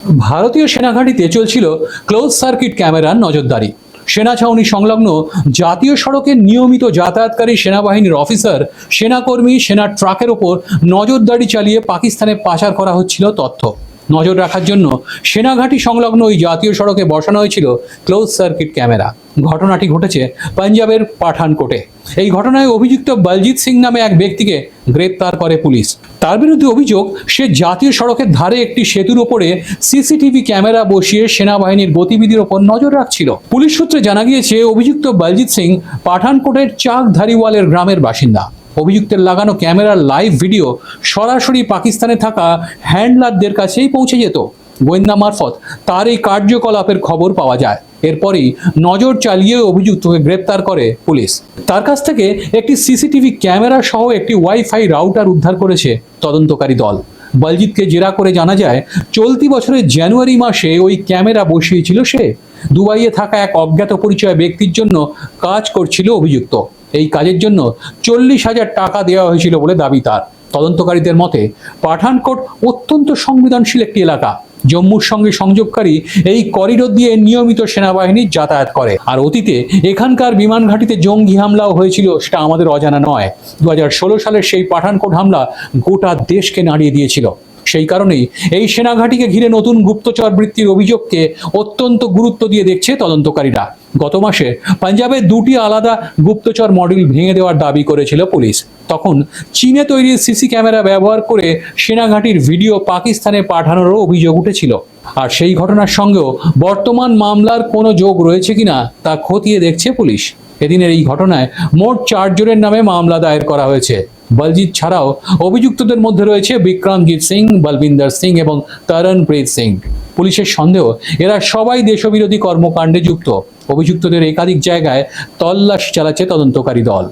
ভারতীয় সেনাঘাঁটিতে চলছিল close circuit ক্যামেরার নজরদারি। সেনা ছাউনি সংলগ্ন জাতীয় সড়কে নিয়মিত যাতায়াতকারী সেনাবাহিনীর অফিসার, সেনাকর্মী, সেনার ট্রাকের ওপর নজরদারি চালিয়ে পাকিস্তানে পাচার করা হচ্ছিল তথ্য। নজর রাখার জন্য সেনাঘাঁটি সংলগ্ন ওই জাতীয় সড়কে বসানো হয়েছিল ক্লোজ সার্কিট ক্যামেরা। ঘটনাটি ঘটেছে পাঞ্জাবের পাঠানকোটে। এই ঘটনায় অভিযুক্ত বলজিৎ সিং নামে এক ব্যক্তিকে গ্রেপ্তার করে পুলিশ। তার বিরুদ্ধে অভিযোগ, সে জাতীয় সড়কের ধারে একটি সেতুর ওপরে সিসিটিভি ক্যামেরা বসিয়ে সেনাবাহিনীর গতিবিধির ওপর নজর রাখছিল। পুলিশ সূত্রে জানা গিয়েছে, অভিযুক্ত বলজিৎ সিং পাঠানকোটের চাক ধারিওয়ালের গ্রামের বাসিন্দা। অভিযুক্তের লাগানো ক্যামেরার লাইভ ভিডিও সরাসরি পাকিস্তানে থাকা হ্যান্ডলারদের কাছেই পৌঁছে যেত। গোয়েন্দা মারফত তার এই কার্যকলাপের খবর পাওয়া যায়। এরপরই নজর চালিয়ে অভিযুক্তকে গ্রেপ্তার করে পুলিশ। তার কাছ থেকে একটি সিসিটিভি ক্যামেরা সহ একটি ওয়াইফাই রাউটার উদ্ধার করেছে তদন্তকারী দল। বলজিৎকে জেরা করে জানা যায়, চলতি বছরের জানুয়ারি মাসে ওই ক্যামেরা বসিয়েছিল সে। দুবাইয়ে থাকা এক অজ্ঞাত পরিচয় ব্যক্তির জন্য কাজ করছিল অভিযুক্ত। এই কাজের জন্য 40,000 টাকা দেওয়া হয়েছিল বলে দাবি তার। তদন্তকারীদের মতে, পাঠানকোট অত্যন্ত সংবেদনশীল একটি এলাকা। জম্মুর সঙ্গে সংযোগকারী এই করিডোর দিয়ে নিয়মিত সেনাবাহিনী যাতায়াত করে। আর অতীতে এখানকার বিমান ঘাঁটিতে জঙ্গি হামলাও হয়েছিল, সেটা আমাদের অজানা নয়। 2016 সালের সেই পাঠানকোট হামলা গোটা দেশকে নাড়িয়ে দিয়েছিল। সেই কারণেই এই সেনাঘাঁটিকে ঘিরে নতুন গুপ্তচর বৃত্তির অভিযোগকে অত্যন্ত গুরুত্ব দিয়ে দেখছে তদন্তকারীরা। গত মাসে পাঞ্জাবের 2টি আলাদা গুপ্তচর মডেল ভেঙে দেওয়ার দাবি করেছিল পুলিশ। তখন চীনে তৈরি সিসি ক্যামেরা ব্যবহার করে সেনাঘাঁটির ভিডিও পাকিস্তানে পাঠানোরও অভিযোগ উঠেছিল। আর সেই ঘটনার সঙ্গেও বর্তমান মামলার কোনো যোগ রয়েছে কিনা তা খতিয়ে দেখছে পুলিশ। এদিনের এই ঘটনায় মোট 4 জনের নামে মামলা দায়ের করা হয়েছে। বলজিৎ ছাড়াও অভিযুক্তদের মধ্যে রয়েছে বিক্রমজিৎ সিং, বলবিন্দর সিং এবং তরণপ্রীত সিং। পুলিশের সন্দেহ, এরা সবাই দেশবিরোধী কর্মকাণ্ডে যুক্ত। অভিযুক্তদের একাধিক জায়গায় তল্লাশি চালাচ্ছে তদন্তকারী দল।